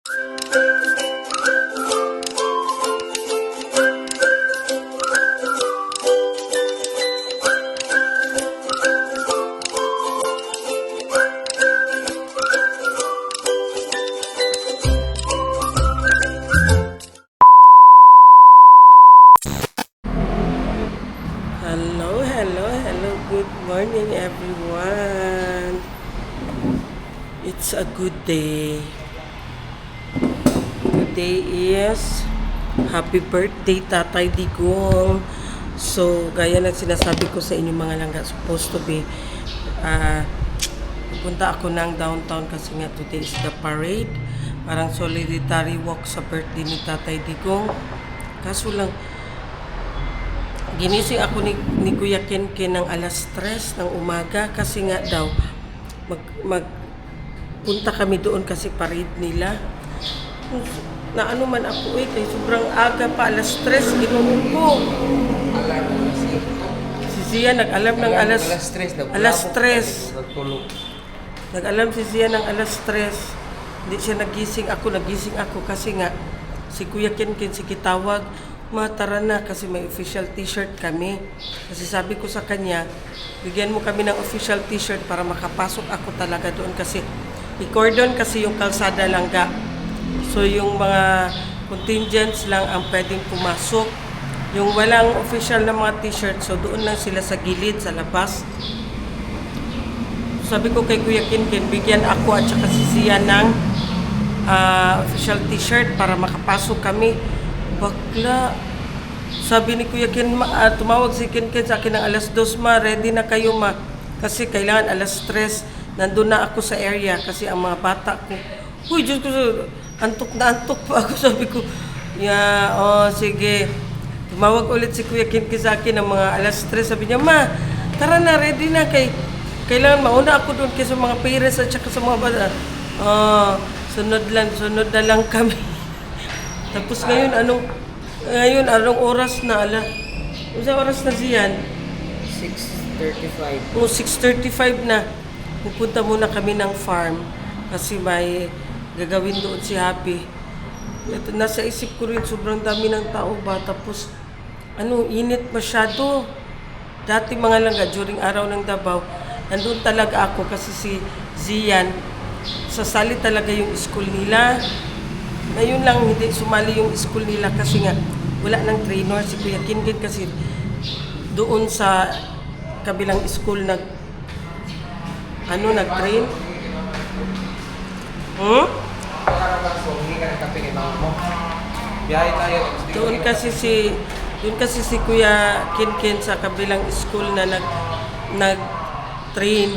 Hello, good morning everyone. It's a good day. Today is happy birthday Tatay Digong. So, gaya ng sinasabi ko sa inyo mga langga, supposed to be punta ako ng downtown kasi nga today is the parade. Parang solidarity walk sa birthday ni Tatay Digong. Kaso lang, ginising ako ni Kuya Kenken ng alas 3 ng umaga kasi nga daw punta kami doon kasi parade nila. Na ano man ako kay sobrang aga pa, alas 3, ginunog ko. Si Zia nag-alam ng alas 3. Nag-alam si Zia ng alas 3. Hindi siya nagising ako kasi nga si Kuya Kenken sige tawag, tara na kasi may official t-shirt kami. Kasi sabi ko sa kanya, bigyan mo kami ng official t-shirt para makapasok ako talaga doon kasi i-cordon kasi yung kalsada langga. So yung mga contingents lang ang pwedeng pumasok. Yung walang official na mga t-shirt, so doon lang sila sa gilid, sa labas. Sabi ko kay Kuya Kenken, bigyan ako at saka si Zia ng official t-shirt para makapasok kami. Bakla. Sabi ni Kuya Ken, tumawag si Kenken sa akin ng alas 2, ready na kayo kasi kailangan alas 3, nandun na ako sa area kasi ang mga bata ko, Diyos ko, antok pa ako. Sabi ko, sige. Tumawag ulit si Kuya Kenken sa akin ng mga alas 3, sabi niya, tara na, ready na, kailangan mauna ako doon kasi mga parents at saka sa mga bata. Sunod na lang kami. Tapos ngayon anong oras na Unsa oras na siyan? 6:35. 6:35 na. Pupunta muna kami ng farm kasi may gagawin doon si Happy. Ito, nasa isip ko rin, sobrang dami ng tao ba? Tapos, init masyado. Dati mga langga, during araw ng Davao, nandun talaga ako kasi si Zian, sasali talaga yung school nila. Ngayon lang hindi sumali yung school nila kasi nga wala ng trainer si Kuya Kenken kasi doon sa kabilang school nag-train. Doon kasi si Kuya Kenken sa kabilang school na nag-train.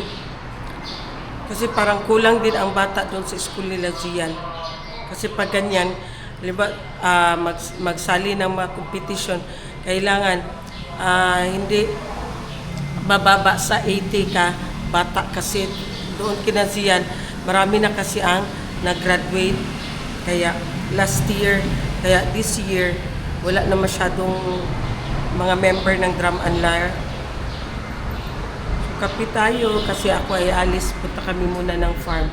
Kasi parang kulang din ang bata doon sa school nila Zian. Kasi pag ganyan, magsali ng mga competition, kailangan hindi bababa sa 80 ka bata kasi doon kinasiyan, marami na kasi ang nag-graduate. Kaya this year, wala na masyadong mga member ng drum and lyre. So, kapi tayo kasi ako ay alis, punta kami muna ng farm.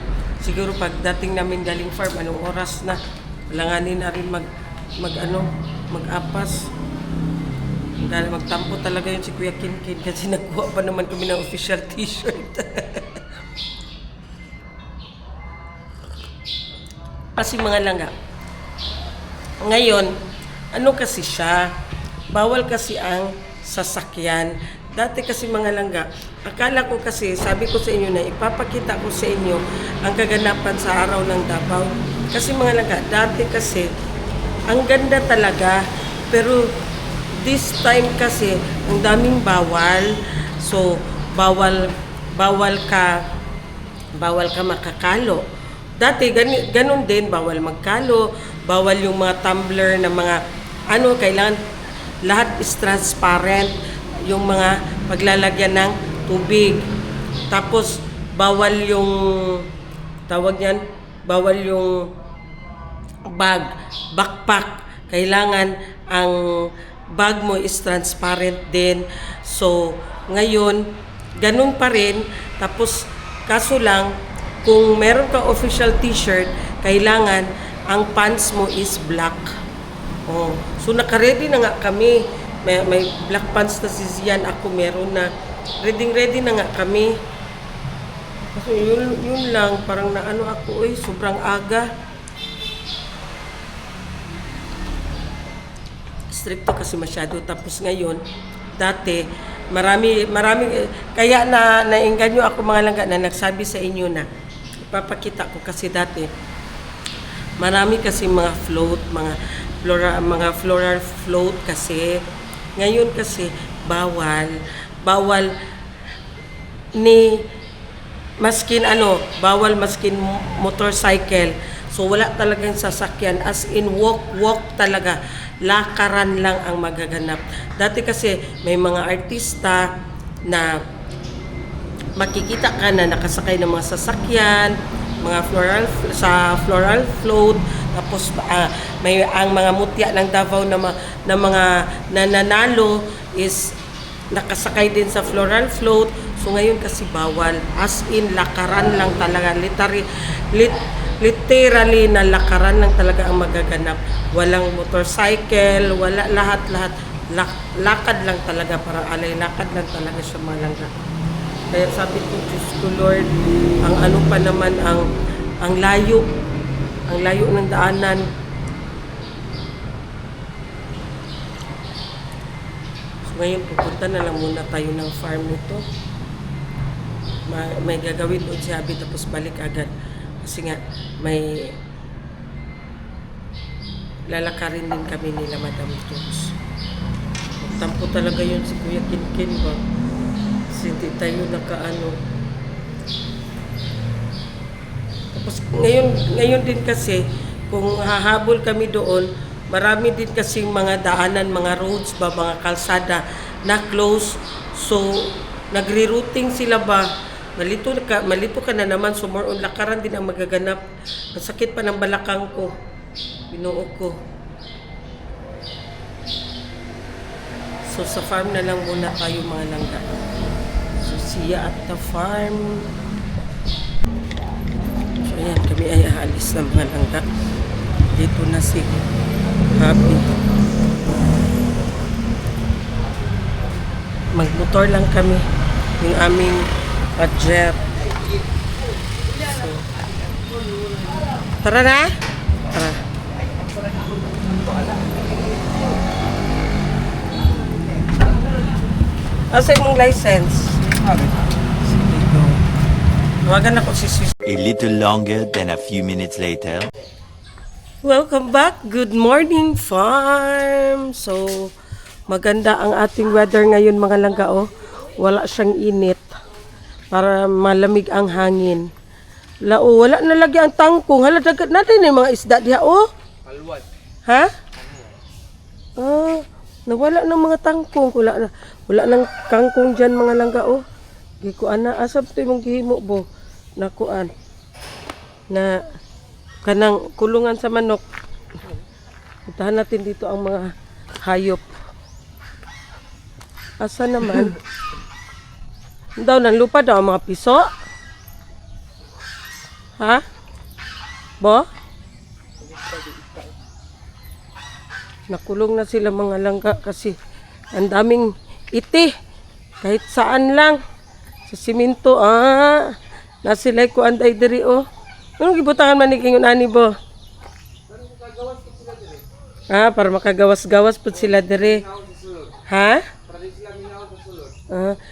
Siguro pagdating namin galing farm, anong oras na? Langanin na rin mag-apas. Dahil magtampo talaga yun si Kuya Kenken kasi nagkuha pa naman kami ng official t-shirt. Kasi mga langga, ngayon, kasi siya? Bawal kasi ang sasakyan. Dati kasi mga langga, akala ko kasi, sabi ko sa inyo na ipapakita ko sa inyo ang kaganapan sa araw ng Davao. Kasi mga langga, dati kasi, ang ganda talaga. Pero this time kasi, ang daming bawal. So, bawal ka makakalo. Dati, ganun din, bawal magkalo, bawal yung mga tumbler na mga, kailangan, lahat is transparent. Yung mga paglalagyan ng tubig. Tapos, bawal yung backpack. Kailangan ang bag mo is transparent din. So, ngayon, ganun pa rin. Tapos, kaso lang, kung meron kang official t-shirt, kailangan ang pants mo is black. Oh, so naka-ready na nga kami. May black pants na si Zian, ako meron na. Ready na nga kami. Kasi yun lang, parang naano ako, sobrang aga. Stricto kasi masyado. Tapos ngayon, dati, marami, kaya nainganyo ako mga langga na nagsabi sa inyo na, ipapakita ko kasi dati, marami kasi mga float, mga floral float kasi. Ngayon kasi, bawal bawal maskin motorcycle. So wala talagang sasakyan, as in walk talaga, lakaran lang ang magaganap. Dati kasi may mga artista na makikita ka na nakasakay ng mga sasakyan, mga floral float, tapos may ang mga mutya ng Davao na mga nananalo is nakasakay din sa floral float. So ngayon kasi bawal, as in lakaran lang talaga, literally na lakaran lang talaga ang magaganap. Walang motorcycle, wala lahat lakad lang talaga, para alay lakad lang talaga siya mga langga. Kaya sabi ko, Diyos ko Lord, ang ano pa naman ang layo ng daanan. So ngayon pupunta na lang muna tayo ng farm nito. May gagawin doon si Abby, tapos balik agad. Kasi nga, may lalakarin din kami nila Madam Toots. Tampo talaga yun si Kuya Kinkin ba? Kasi hindi tayo nakaano. Tapos ngayon din kasi, kung hahabol kami doon, marami din kasing mga daanan, mga roads ba, mga kalsada na close. So, nagre-routing sila ba? Malito ka na naman, so more on lakaran din ang magaganap. Masakit pa ng balakang ko, binuo ko. So sa farm na lang muna tayo mga langga. So siya at the farm. So ayan, kami ay aalis ng mga langga. Dito na si Happy. Magmotor lang kami yung aming Pajero. So, tara na? Tara. Asa yung license? Tawagan ako si Sis. A little longer than a few minutes later. Welcome back. Good morning, farm. So, maganda ang ating weather ngayon mga langga. Wala siyang init. Para malamig ang hangin. Wala na lagi ang tangkong. Hala, dagat natin yung mga isda diha, Alwad. Ha? Nawala ng mga tangkong. Wala ng kangkong dyan mga langga, Gikuan na. Asab ito yung gihimo, bo. Nakuan. Na kanang kulungan sa manok. Puntahan natin dito ang mga hayop. Asa naman? Daw ng lupa daw ang mga piso? Ha? Bo? Nakulong na sila mga langga kasi ang daming iti. Kahit saan lang. Sa simento, nasilay ko anday diri, Anong gibutangan man ni kingon ani, bo? Para makagawas-gawas po sila diri. Ha?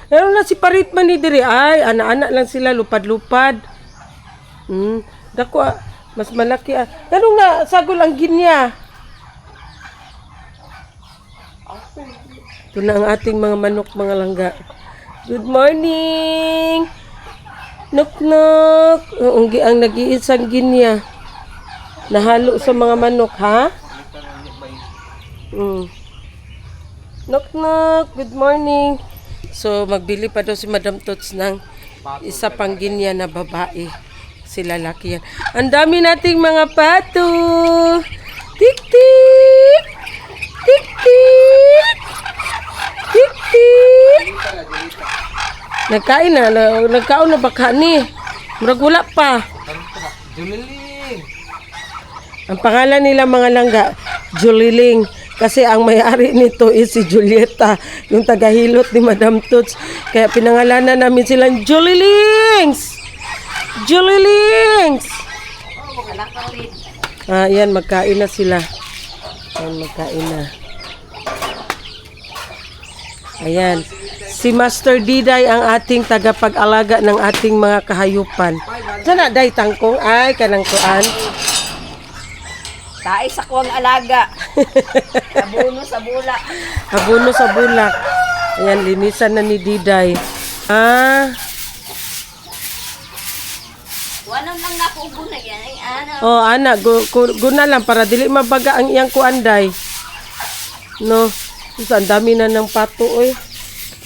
Meron na si parit man ni diri, ay ana-ana lang sila, lupad-lupad. Dako mas malaki. Ganun na sagol ang ginya. Ito na ang ating mga manok mga langga. Good morning. Nok. Ang nag-iisang ginya. Nahalo sa mga manok, ha? Nok. Good morning. So, magbili pa daw si Madam Toots ng isa pang ginya na babae. Sila laki yan. Ang dami nating mga pato. Tik-tik! Tik-tik! Tik-tik! Nagkain na. Nagkaon na baka ni. Murag wala pa. Ang pangalan nila mga langga, Juliling. Kasi ang may-ari nito is si Julieta, yung tagahilot ni Madam Toots. Kaya pinangalanan namin silang Julilings! Julilings! Yan, magkain na sila. Yan, magkain na. Ayan. Si Master Diday ang ating tagapag-alaga ng ating mga kahayupan. Sana, day tangkong. Ay, kanang kuan. Tae sa kuwang alaga. Abono sa bula. Abono sa bulak. Ayan, linisan na ni Diday. Walang lang nakubo na yan. Ay, ano. Oh, ana, guna lang para dili mabaga ang iyang kuanday. No, ang dami na ng pato, oy.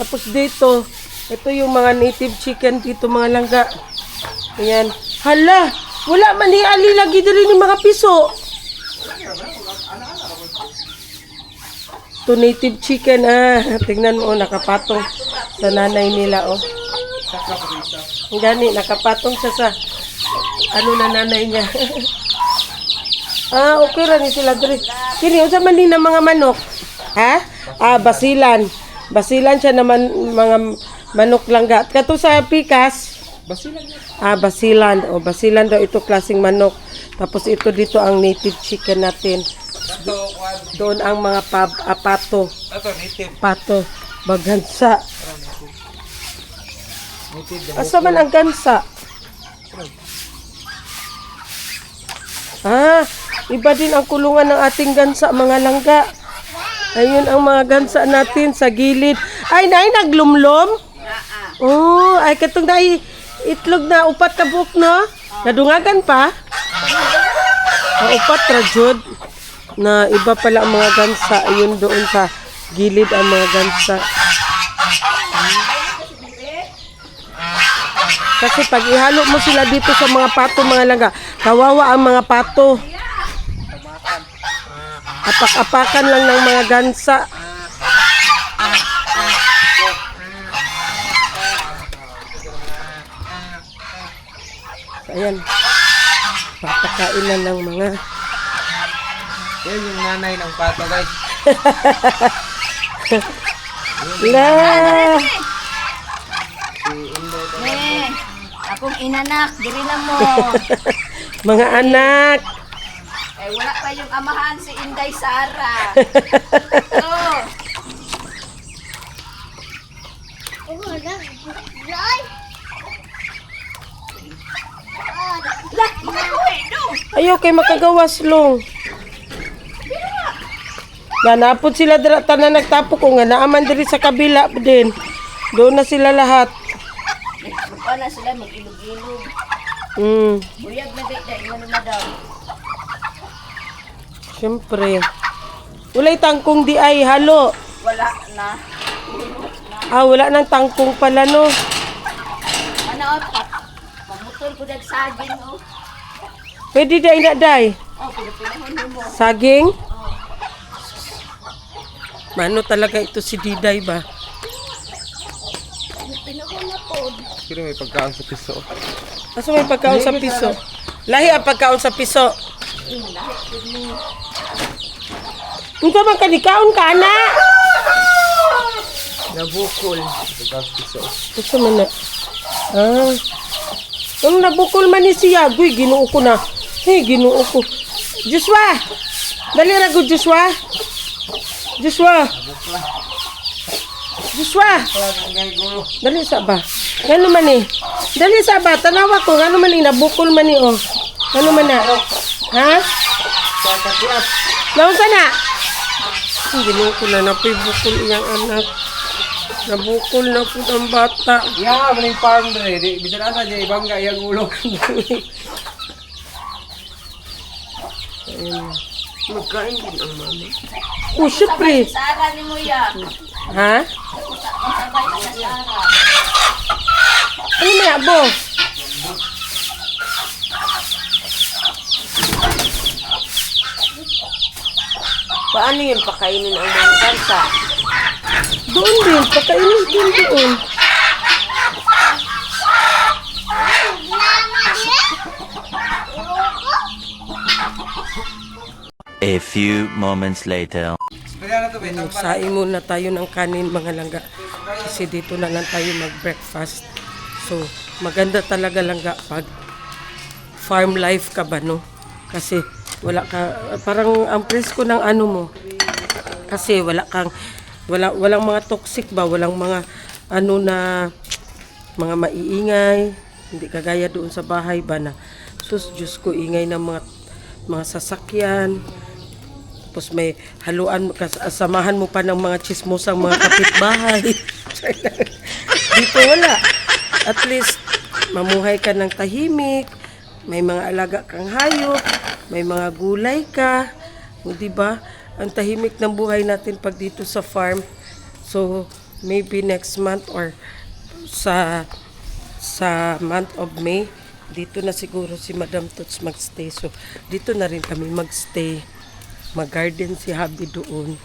Tapos dito, ito yung mga native chicken dito, mga langga. Ayan. Hala, wala man ni ali lagi diri ni mga piso. To native chicken, tingnan mo, nakapatong sa nanay nila, oh. Gani, nakapatong siya sa ano na nanay niya. Okay ra ni sila diri. Kini unsa man ni na mga manok? Ha? Basilan. Basilan siya naman mga manok langga. Kato sa pikas. Basilan. Basilan. O basilan daw ito klaseng manok. Tapos ito dito ang native chicken natin. Doon ang mga pato. Pato. Bagansa. Asa man ang gansa? Iba din ang kulungan ng ating gansa, mga langga. Ayun ang mga gansa natin sa gilid. Ay, nay, naglumlom? Oh, ay, katong dahil itlog na upat ka buok, no? Nadungagan pa? Upat ra jud. Na iba pala ang mga gansa. Ayun doon sa gilid ang mga gansa. Kasi pag ihalo mo sila dito sa mga pato, mga langga, kawawa ang mga pato. Apak-apakan lang ng mga gansa. Ayan. Papakain na ng mga... Yan yung nanay ng pato, guys. La! Akong inanak, diri na mo. Mga anak. Eh, wala pa yung amahan si Inday Sara. Oh. Ayaw kay makagawas long. Nanapod sila tanan nagtapok ko nga naaman diri sa kabila din. Doon na sila lahat. Paano sila mag-ilog-ilog? Buyag na day, ano na daw. Siyempre. Walay tangkong di ay halo. Wala na. Wala nang tangkong pala, no? Ano, pamutol ko nagsaging, oh. Pwede day na day. Oh, pinapinahon mo. Saging? Mano talaga ito si Diday ba? Pero may pagkaon sa piso. Asa may pagkaon sa piso? Lahi ang pagkaon sa piso. Ito man kanikaon ka na. Nabukol. Pagkaon sa piso. Ito man na. Ano nabukol man ni siya? Guy, ginuo ko na. Hey, ginuo ko. Joshua! Dali ra ko, Joshua! Joshua! Joshua! Dali sa ba? Gano man eh? Dali sa ba? Tanawa ko. Gano man eh? Nabukol man eh, oh. Gano man na? Ha? Lawan ka na? Ginuo ko na. Napoy bukol iyang anak. Nabukol na po ang bata. Yeah, maling farm dre. Di bisa na sa diya ibangga iyang ulo. Magkain din ang mama. Oh, syempre. Sara ni mo ya. Ha? Sabay sa Sara. Ano na, abo? Paano yun pakainin ang mga kansa? Doon din, pakainin din doon. A few moments later. Kaya na to, be. Magsaing muna tayo ng kanin mga langga. Kasi dito na lang tayo mag-breakfast. So, maganda talaga langga pag farm life ka ba, no? Kasi wala ka, parang ang presko ng ano mo. Kasi walang mga toxic ba, walang mga ano na, mga maiingay. Hindi kagaya doon sa bahay ba na, sus, Diyos ko, ingay ng mga sasakyan. Tapos may haluan, samahan mo pa ng mga chismosang mga kapitbahay. Dito wala. At least, mamuhay ka ng tahimik, may mga alaga kang hayop, may mga gulay ka, o diba? Ang tahimik ng buhay natin pag dito sa farm. So, maybe next month or sa month of May, dito na siguro si Madam Tots magstay. So, dito na rin kami magstay. Mag-garden si Habi doon.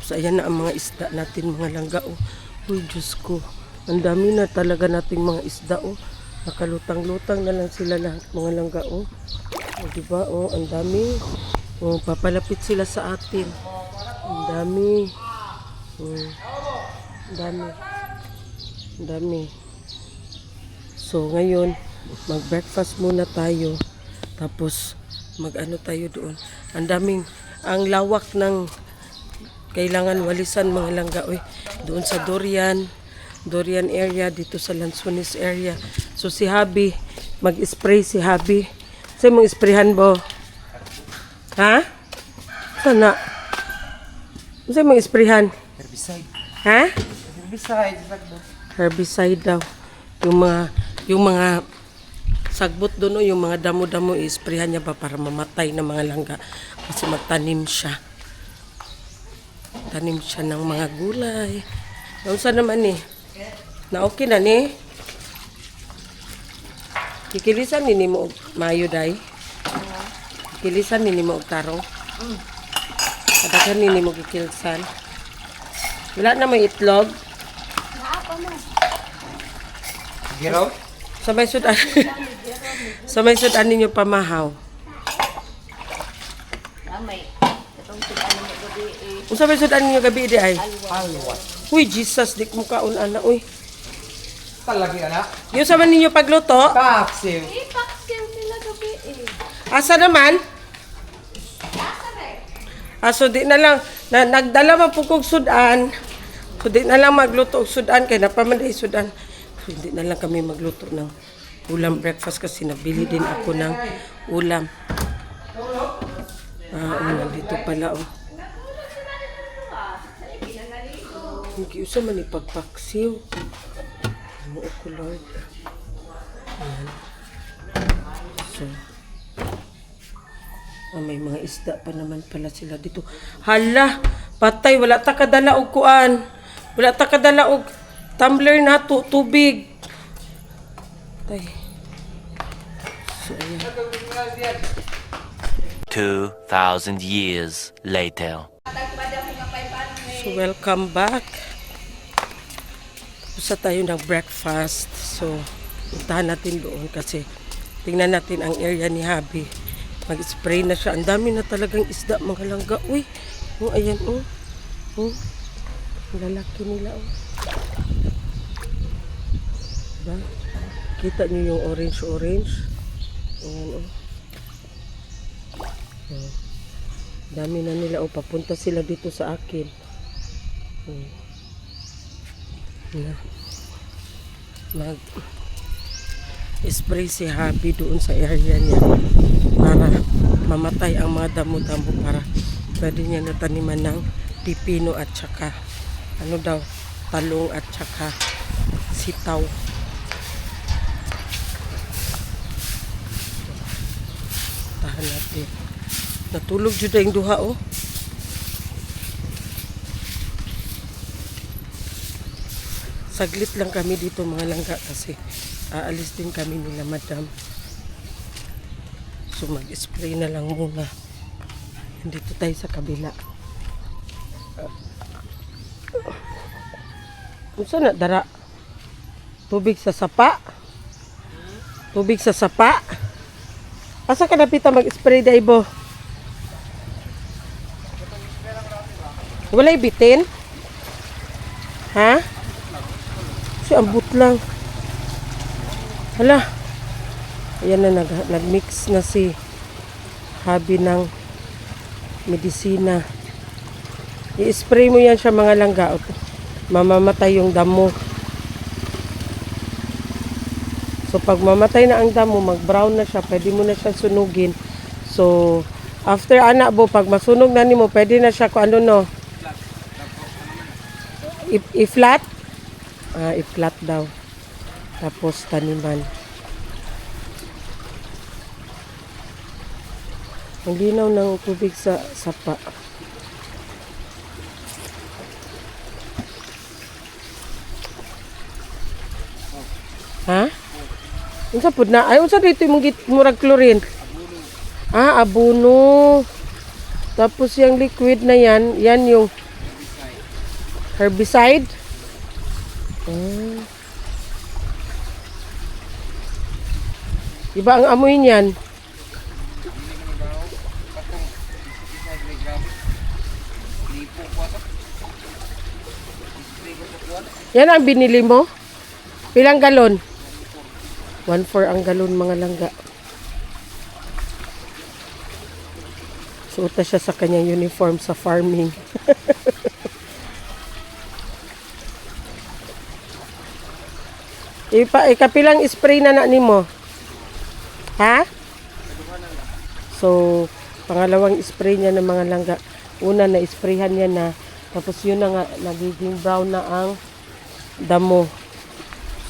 So, ayan na ang mga isda natin, mga langga. Oh. Uy, Diyos ko. Ang dami na talaga nating mga isda. Oh. Nakalutang-lutang na lang sila lahat, mga langga. Oh. Oh, diba? Oh, ang dami. Oh, papalapit sila sa atin. Ang dami. Oh. Ang dami. Ang dami. So, ngayon, mag-breakfast muna tayo. Tapos, mag-ano tayo doon. Ang lawak ng kailangan walisan mga langga. Uy, doon sa Dorian area, dito sa Lansunis area. So si Habi, mag-spray si Habi. Sa'yo mong sprayhan bo? Ha? Sana? Sa'yo mong sprayhan? Herbicide. Ha? Herbicide. Sakto. Herbicide daw. Yung mga sagbot doon, yung mga damo-damo, i-sprayhan niya ba para mamatay ng mga langga. Kasi magtanim siya. Tanim siya ng mga gulay. Naunsa naman eh. Na okay na ni. Kikilisan ni mo og mayo day. Kikilisan ni mo og tarong. Kadagan ni mo kikilsan. Wala na may itlog. Giraw? Sabay sudan. Sabay sudan ninyo pamahaw. May katong sudan mo gabi eh. Unsa may sudan ninyo gabi di ay? Halwa. Uy, Jesus, di mo kaon ana uy. Talagi anak. Yung sama ninyo pagluto? Paksiw. Ipaksil nila gabi eh. Asa naman? So di na lang, nagdala man po kong sudan. So di na lang magluto og sudan, kaya napamanday sudan. So hindi na lang kami magluto ng ulam breakfast kasi nabili din ako ng ulam. Nandito pala oh. Hindi usa man ipagpaksiw. Ano ko Lord. Ayan. So, may mga isda pa naman pala sila dito. Hala, patay, wala ta kadala og kuan. Wala ta kadala og tumbler na tubig. Patay. So, ayan. 2,000 years later. So, welcome back. Usa tayo ng breakfast. So, puntahan natin doon kasi tingnan natin ang area ni Habi. Mag-spray na siya. Ang dami na talagang isda, mga langga. Uy, oh, ayan, oh. Oh, ang lalaki nila, oh. Diba? Kita niyo yung orange-orange. Ayan, oh. Oh. Dami na nila, oh. Papunta sila dito sa akin. Oh. Yeah. Mag-spray si Habi doon sa area niya para mamatay ang mga damo-damo para pwede niya nataniman ng pipino at saka ano daw, talong at saka sitaw. Tahan natin. Natulog jud ang duha oh. Saglit lang kami dito mga langga kasi aalis din kami nila madam. So mag-spray na lang muna. Dito tayo sa kabila. Unsa na dara? Tubig sa sapa? Tubig sa sapa? Asa ka napita mag-spray daibo? Walay bitin? Ha? Si ambot lang. Hala. Ayan na, nag-mix na si Habi ng medisina. I-spray mo yan sa mga langga. Mamamatay yung damo. So, pag mamatay na ang damo, mag-brown na siya, pwede mo na siya sunugin. So, after anak bo, pag masunog na nimo, pwede na siya kung ano no. I-flat? I-flat daw. Tapos taniman. Ang linaw ng tubig sa sapa. Ha? Unsa pud na? Ay unsa dito imong murag chlorine? Abono. Tapos yung liquid na yan, yan yung herbicide. Iba ang amoy niyan. Yan ang binili mo? Pilang galon? 1.4 ang galon mga langga. Suot na siya sa kanyang uniform sa farming. Ikapilang spray na nimo? Ha? So, pangalawang spray niya ng mga langga. Una na sprayhan niya na. Tapos yun na nga, nagiging brown na ang damo.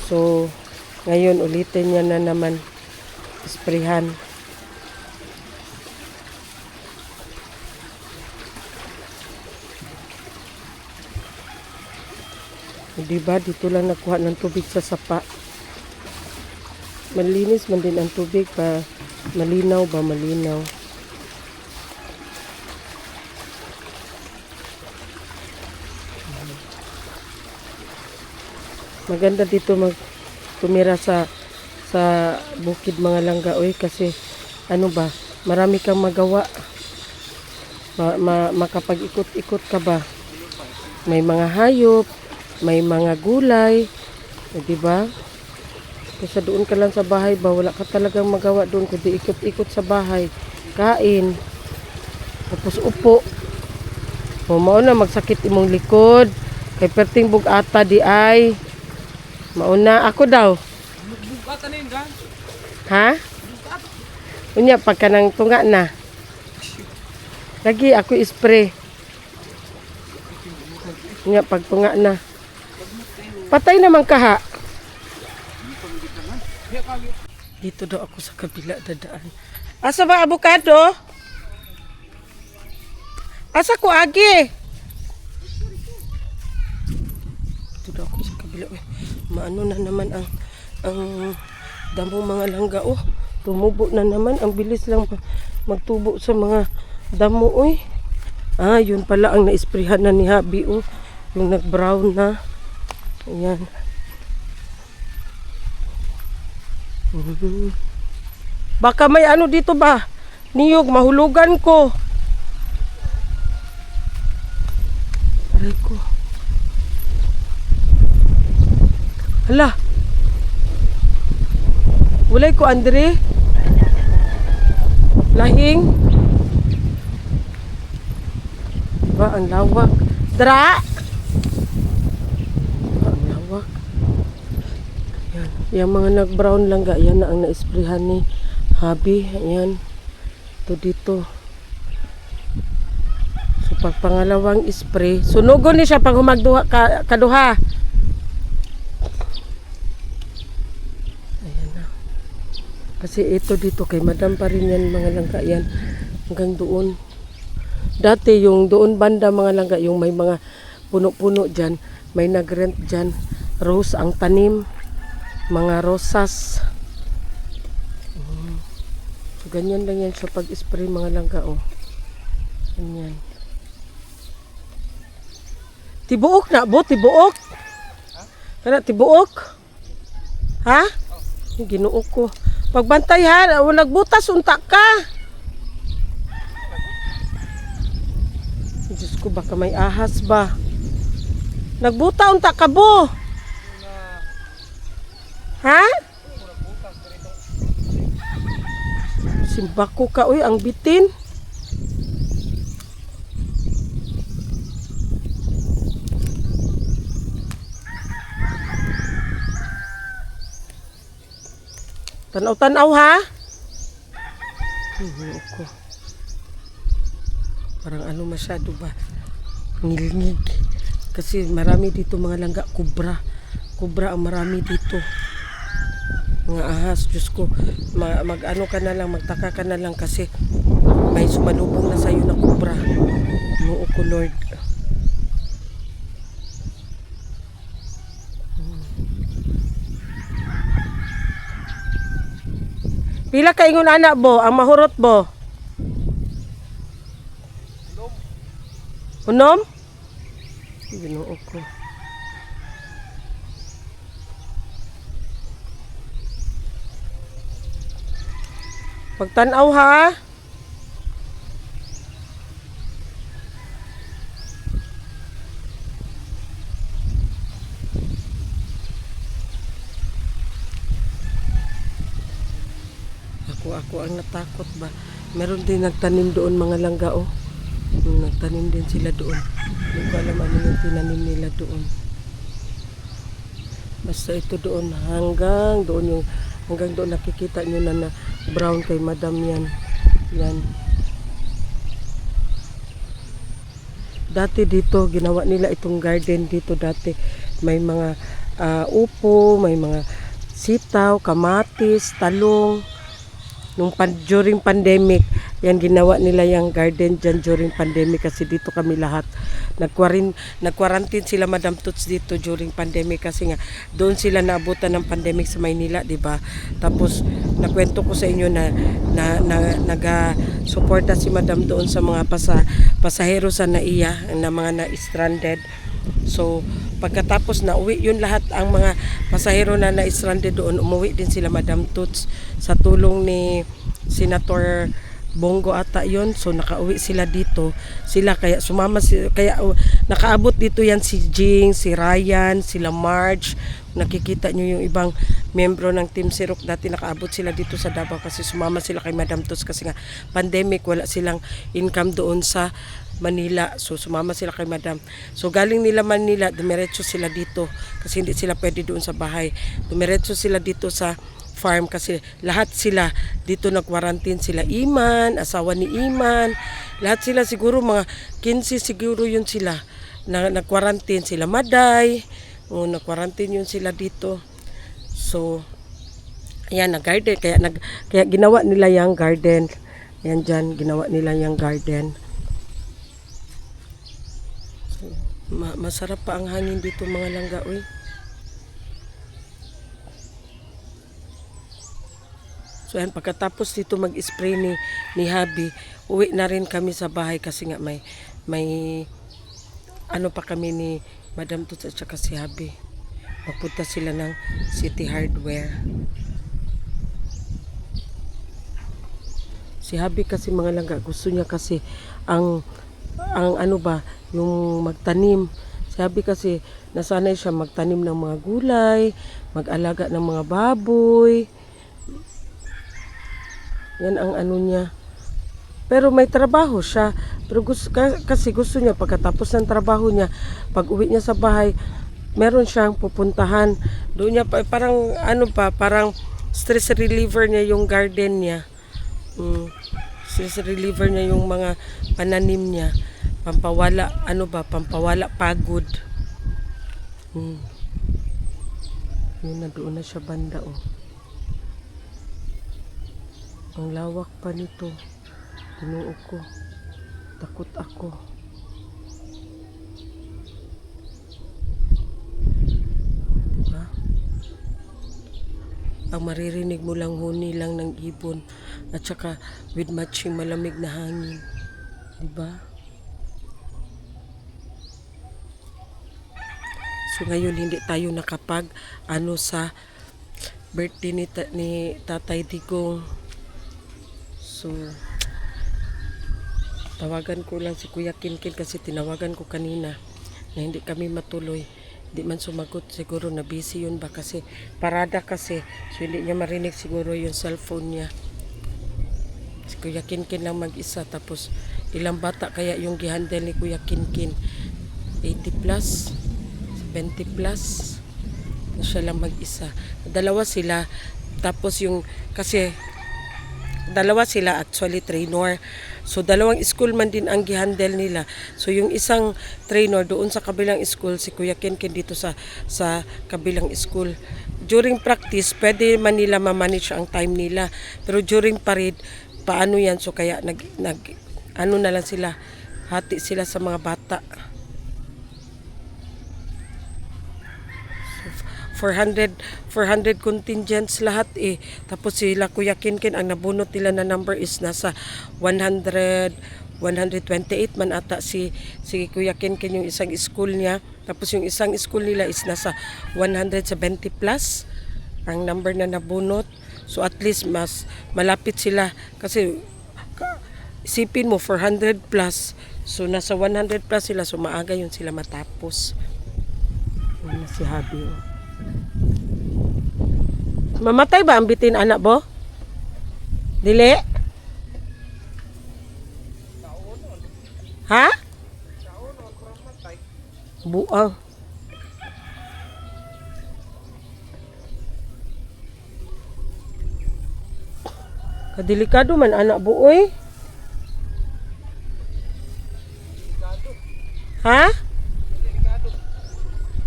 So, ngayon ulitin niya na naman sprayhan. Diba, dito lang nakuha ng tubig sa sapa. Malinis man din ang tubig pa malinaw ba malinaw. Maganda dito tumira sa bukid mga langga oy kasi ano ba, marami kang magawa. Makapag-ikot-ikot ka ba? May mga hayop, may mga gulay, di ba? Kasi doon ka lang sa bahay ba, wala ka talagang magawa doon kundi ikot-ikot sa bahay, kain, tapos upo. Mauna magsakit imong likod, kay perting bugata di ay. Mauna ako daw. Bugata na yun, gan? Ha? Unya pagka nang tunga na. Lagi ako spray. Unya pag tunga na. Patay naman kaha. Dito daw ako sa kabila dadaan. Asa ba avocado? Asa ko agi? Dito daw ako sa kabila. Maano na naman ang damo mga langga. Oh, tumubo na naman. Ang bilis lang magtubo sa mga damo. Oy. Yun pala ang naisprehan na ni Habi. Oh, yung nag-brown na. Ayan. Baka may ano dito ba? Niyog, mahulugan ko. Aray ko. Hala. Walay ko, Andre. Lahing. Diba, ang lawak. Dra! Ang lawak. Yan. Yung mga nag-brown langga, yan na ang na-sprayhan ni Habi. Ayan. Ito dito. So, pag pangalawang spray, sunugon ni siya pag humagduha kaduha. Ayan na. Kasi ito dito kay madam pa rin yan mga langga yan. Hanggang doon. Dati yung doon banda mga langga, yung may mga puno-puno dyan, may nag-rent dyan. Rose ang tanim. Mga rosas. So, ganyan lang yan sa pag-spray mga langga. Oh. Ganyan. Tibuok na bo, tibuok. Kana tibuok? Ha? Ginuok ko. Pagbantay ha, nagbutas unta ka. Diyos ko, baka may ahas ba? Nagbuta unta ka bo? Ha? Simbako ka, uy, ang bitin. Tanaw-tanaw ha? Ko. Parang ano masyado ba? Ngilngig. Kasi marami dito mga langga, kubra. Kubra ang marami dito. Mga ahas, Diyos ko. Mag-ano ka na lang, magtaka ka na lang kasi may sumalubong na sa'yo na kubra. Noo ko, Lord. Pila ka ingon anak bo, ang mahurot bo? Unom? Ginoo ko. Pagtanaw ha. Ako ang natakot ba. Meron din nagtanim doon mga langga oh. Nagtanim din sila doon. Hindi ko alam ano yung tinanim nila doon. Basta ito doon hanggang doon nakikita nyo na brown kay madam yan. Yan. Dati dito ginawa nila itong garden dito dati. May mga upo, may mga sitaw, kamatis, talong. During pandemic, yan ginawa nila yung garden dyan during pandemic kasi dito kami lahat. Nag-quarantine sila Madam Toots dito during pandemic kasi nga doon sila naabutan ng pandemic sa Maynila, di ba? Tapos nakwento ko sa inyo na naga-suporta si Madam doon sa mga pasahero sa NAIA na mga na-stranded. So, pagkatapos na uwi yun lahat ang mga pasahero na na-stranded doon, umuwi din sila Madam Toots sa tulong ni Senator Bongo ata yun. So nakauwi sila dito. Sila kaya sumama kaya nakaabot dito yan si Jing, si Ryan, sila Marge. Nakikita nyo yung ibang membro ng Team Sirok dati nakaabot sila dito sa Davao kasi sumama sila kay Madam Toots kasi nga pandemic wala silang income doon sa Manila. So sumama sila kay Madam. So galing nila Manila, dumiretso sila dito kasi hindi sila pwede doon sa bahay. Dumiretso sila dito sa farm kasi lahat sila dito nag-quarantine sila. Iman, asawa ni Iman, lahat sila siguro mga 15 siguro yun sila na nag-quarantine sila. Maday, nag-quarantine yun sila dito. So ayan, nag-garden kaya ginawa nila yung garden. Yan dyan, ginawa nila yung garden. So, masarap pa ang hangin dito mga langga, uy. So yan, pagkatapos dito mag-spray ni Habi, uwi na rin kami sa bahay kasi nga may ano pa kami ni Madam Toots at saka si Habi. Magpunta sila ng City Hardware. Si Habi kasi mga langga, gusto niya kasi ang ano ba, yung magtanim. Si Habi kasi nasanay siya magtanim ng mga gulay, mag-alaga ng mga baboy. Yan ang ano niya. Pero may trabaho siya. Pero kasi gusto niya pagkatapos ng trabaho niya, pag uwi niya sa bahay, meron siyang pupuntahan. Doon niya parang ano pa, parang stress reliever niya yung garden niya. Stress reliever niya yung mga pananim niya. Pampawala, pampawala pagod. Yun na, doon na siya banda oh. Ang lawak pa nito. Ginoo ko. Takot ako. Diba? Ang maririnig mo lang huni lang ng ibon at saka with matching malamig na hangin. Diba? So ngayon hindi tayo nakapag sa birthday ni Tatay Digong. So, Tawagan ko lang si Kuya Kinkin kasi tinawagan ko kanina na hindi kami matuloy. Hindi man sumagot, siguro na busy yun ba kasi parada kasi. So hindi niya marinig siguro yung cellphone niya. Si Kuya Kinkin lang mag-isa, tapos ilang bata kaya yung gihandle ni Kuya Kinkin? 80 plus, 70 plus. Siya lang mag-isa. Dalawa sila, tapos yung kasi dalawa sila actually trainer. So dalawang school man din ang gihandle nila. So yung isang trainer doon sa kabilang school, si Kuya Kinkin dito sa kabilang school. During practice, pwede man nila ma-manage ang time nila. Pero during parade, paano yan? So kaya ano na lang sila, hati sila sa mga bata. 400 contingents lahat eh. Tapos sila Kuya Kinkin, ang nabunot nila na number is nasa 128 man ata si Kuya Kinkin yung isang school niya. Tapos yung isang school nila is nasa 170 plus ang number na nabunot. So at least mas malapit sila kasi isipin mo 400 plus. So nasa 100 plus sila, so maaga yun sila matapos. Ano si Habi oh. Mamatay ba ang bitin anak bo? Dili? Ha? Buang. Kadelikado man anak buoy. Ha?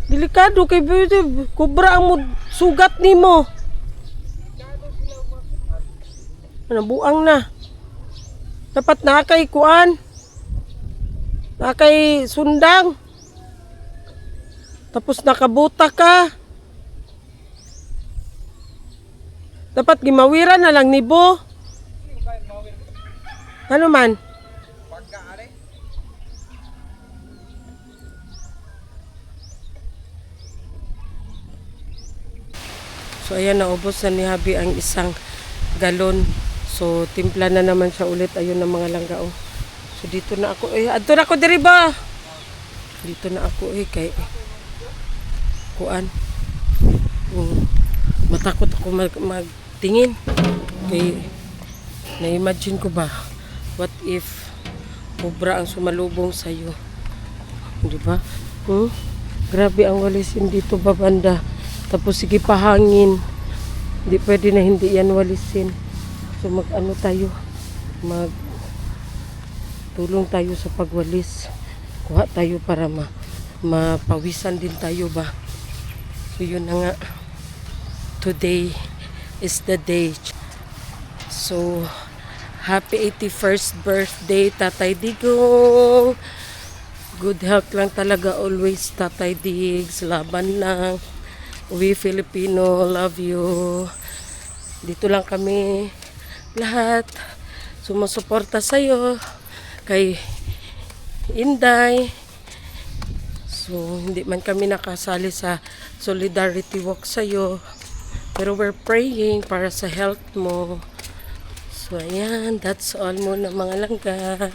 Delikado kay kubra ang sugat nimo. Ano buang na. Dapat nakay kuan. Nakay sundang. Tapos nakabuta ka. Dapat gimawiran na lang nibo. Ano man? So ayan, naubos na ni Habi ang isang galon. So timpla na naman siya ulit. Ayun ang mga langga oh. So dito na ako. Adto na ako diri ba? Dito na ako kay kuan. Matakot ako magtingin. Kay na-imagine ko ba, what if cobra ang sumalubong sa iyo? Di ba? Grabe ang walisin dito ba banda. Tapos sige pahangin. Hindi pwede na hindi yan walisin. So mag-ano tayo, tulong tayo sa pagwalis. Kuha tayo para mapawisan din tayo ba. So yun na nga. Today is the day. So happy 81st birthday Tatay Digong. Good health lang talaga always Tatay Digs. Laban lang. We Filipino love you. Dito lang kami lahat sumusuporta sa'yo kay Inday. So hindi man kami nakasali sa solidarity walk sa'yo, pero we're praying para sa health mo. So ayan, that's all muna mga langga.